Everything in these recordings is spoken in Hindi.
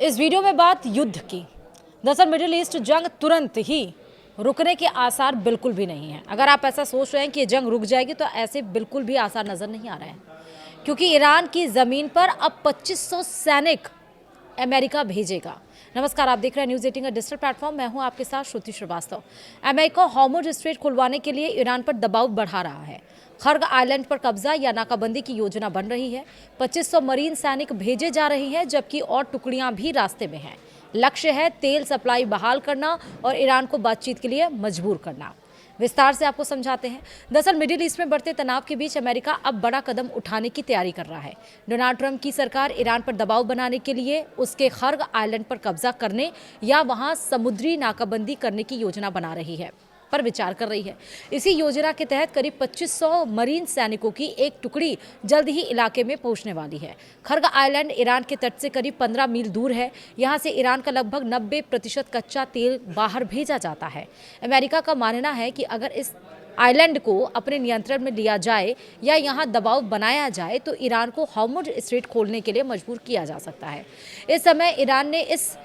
इस वीडियो में बात युद्ध की। दरअसल मिडिल ईस्ट जंग तुरंत ही रुकने के आसार बिल्कुल भी नहीं है। अगर आप ऐसा सोच रहे हैं कि ये जंग रुक जाएगी तो ऐसे बिल्कुल भी आसार नजर नहीं आ रहे हैं, क्योंकि ईरान की जमीन पर अब 2500 सैनिक अमेरिका भेजेगा। नमस्कार, आप देख रहे हैं न्यूज़ 18 का डिजिटल प्लेटफॉर्म। मैं हूं आपके साथ श्रुति श्रीवास्तव। अमेरिका हॉर्मुज़ स्ट्रेट खुलवाने के लिए ईरान पर दबाव बढ़ा रहा है। खर्ग आइलैंड पर कब्जा या नाकाबंदी की योजना बन रही है। 2500 मरीन सैनिक भेजे जा रहे हैं, जबकि और टुकड़ियां भी रास्ते में हैं। लक्ष्य है तेल सप्लाई बहाल करना और ईरान को बातचीत के लिए मजबूर करना। विस्तार से आपको समझाते हैं। दरअसल मिडिल ईस्ट में बढ़ते तनाव के बीच अमेरिका अब बड़ा कदम उठाने की तैयारी कर रहा है। डोनाल्ड ट्रंप की सरकार ईरान पर दबाव बनाने के लिए उसके खर्ग आइलैंड पर कब्जा करने या वहां समुद्री नाकाबंदी करने की योजना बना रही है, पर विचार कर रही है। इसी योजना के तहत करीब 2500 मरीन सैनिकों की एक टुकड़ी जल्द ही इलाके में पहुंचने वाली है। खर्ग आइलैंड ईरान के तट से करीब 15 मील दूर है। यहां से ईरान का लगभग 90% कच्चा तेल बाहर भेजा जाता है। अमेरिका का मानना है कि अगर इस आइलैंड को अपने नियंत्रण में लिया जाए या यहां दबाव बनाया जाए तो ईरान को हॉर्मुज़ स्ट्रेट खोलने के लिए मजबूर किया जा सकता है। इस समय ईरान ने इस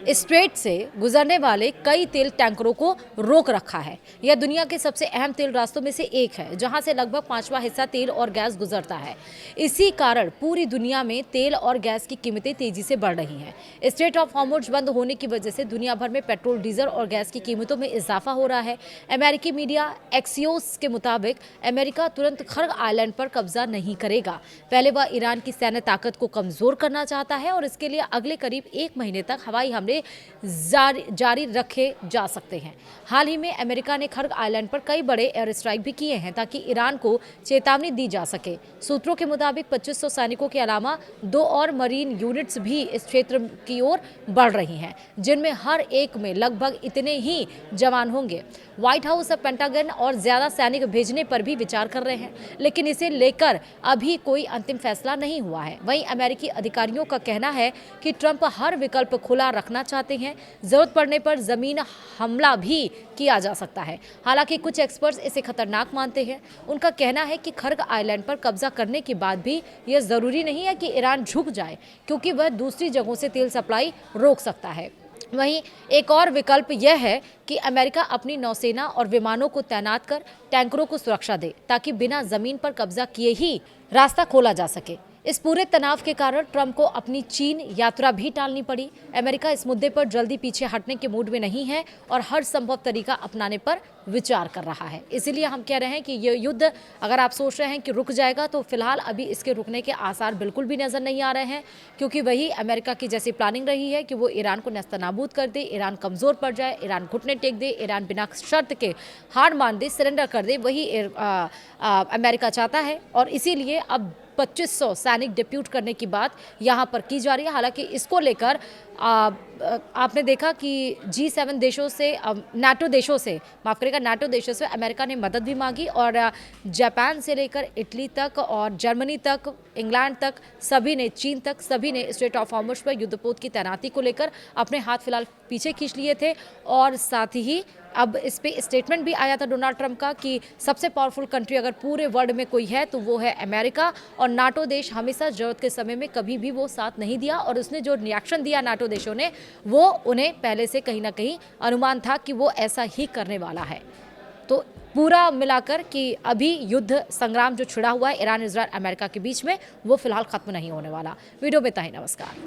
स्ट्रेट से गुजरने वाले कई तेल टैंकरों को रोक रखा है। यह दुनिया के सबसे अहम तेल रास्तों में से एक है, जहां से लगभग 5वां हिस्सा तेल और गैस गुजरता है। इसी कारण पूरी दुनिया में तेल और गैस की कीमतें तेजी से बढ़ रही हैं। स्ट्रेट ऑफ हॉर्मुज़ बंद होने की वजह से दुनिया भर में पेट्रोल, डीजल और गैस की कीमतों में इजाफा हो रहा है। अमेरिकी मीडिया एक्सियोस के मुताबिक अमेरिका तुरंत खर्ग आइलैंड पर कब्जा नहीं करेगा। पहले वह ईरान की सैन्य ताकत को कमजोर करना चाहता है और इसके लिए अगले करीब 1 महीने तक हवाई हमले जारी रखे जा सकते हैं। हाल ही में अमेरिका ने खर्ग आइलैंड पर कई बड़े एयर स्ट्राइक भी किए हैं, ताकि ईरान को चेतावनी दी जा सके। सूत्रों के मुताबिक 2500 सैनिकों के अलावा 2 और मरीन यूनिट्स भी इस क्षेत्र की ओर बढ़ रही हैं, जिनमें हर एक में लगभग इतने ही जवान होंगे। व्हाइट हाउस अब पेंटागन और ज्यादा सैनिक भेजने पर भी विचार कर रहे हैं, लेकिन इसे लेकर अभी कोई अंतिम फैसला नहीं हुआ है। वहीं अमेरिकी अधिकारियों का कहना है कि ट्रंप हर विकल्प खुला रखना चाहते हैं। जरूरत पड़ने पर जमीन हमला भी किया जा सकता है। हालांकि कुछ एक्सपर्ट्स इसे खतरनाक मानते हैं। उनका कहना है कि खर्ग आइलैंड पर कब्जा करने के बाद भी यह जरूरी नहीं है कि ईरान झुक जाए, क्योंकि वह दूसरी जगहों से तेल सप्लाई रोक सकता है। वहीं एक और विकल्प यह है कि अमेरिका अपनी नौसेना और विमानों को तैनात कर टैंकरों को सुरक्षा दे, ताकि बिना जमीन पर कब्जा किए ही रास्ता खोला जा सके। इस पूरे तनाव के कारण ट्रंप को अपनी चीन यात्रा भी टालनी पड़ी। अमेरिका इस मुद्दे पर जल्दी पीछे हटने के मूड में नहीं है और हर संभव तरीका अपनाने पर विचार कर रहा है। इसीलिए हम कह रहे हैं कि ये युद्ध, अगर आप सोच रहे हैं कि रुक जाएगा, तो फिलहाल अभी इसके रुकने के आसार बिल्कुल भी नजर नहीं आ रहे हैं, क्योंकि वही अमेरिका की जैसी प्लानिंग रही है कि वो ईरान को नेस्तनाबूद कर दे, ईरान कमजोर पड़ जाए, ईरान घुटने टेक दे, ईरान बिना शर्त के हार मान दे, सरेंडर कर दे, वही अमेरिका चाहता है। और इसीलिए अब 2500 सैनिक डिप्यूट करने की बात यहाँ पर की जा रही है। हालांकि इसको लेकर आपने देखा कि G7 देशों से, नाटो देशों से, माफ करेगा, नाटो देशों से अमेरिका ने मदद भी मांगी और जापान से लेकर इटली तक और जर्मनी तक, इंग्लैंड तक, सभी ने, चीन तक, सभी ने स्ट्रेट ऑफ हॉर्मुज़ पर युद्धपोत की तैनाती को लेकर अपने हाथ फिलहाल पीछे खींच लिए थे। और साथ ही अब इस पे स्टेटमेंट भी आया था डोनाल्ड ट्रंप का कि सबसे पावरफुल कंट्री अगर पूरे वर्ल्ड में कोई है तो वो है अमेरिका, और नाटो देश हमेशा जरूरत के समय में कभी भी वो साथ नहीं दिया। और उसने जो रिएक्शन दिया नाटो देशों ने, वो उन्हें पहले से कहीं ना कहीं अनुमान था कि वो ऐसा ही करने वाला है। तो पूरा मिलाकर कि अभी युद्ध संग्राम जो छिड़ा हुआ है ईरान, इजराइल, अमेरिका के बीच में, वो फिलहाल खत्म नहीं होने वाला। वीडियो में इतना ही। नमस्कार।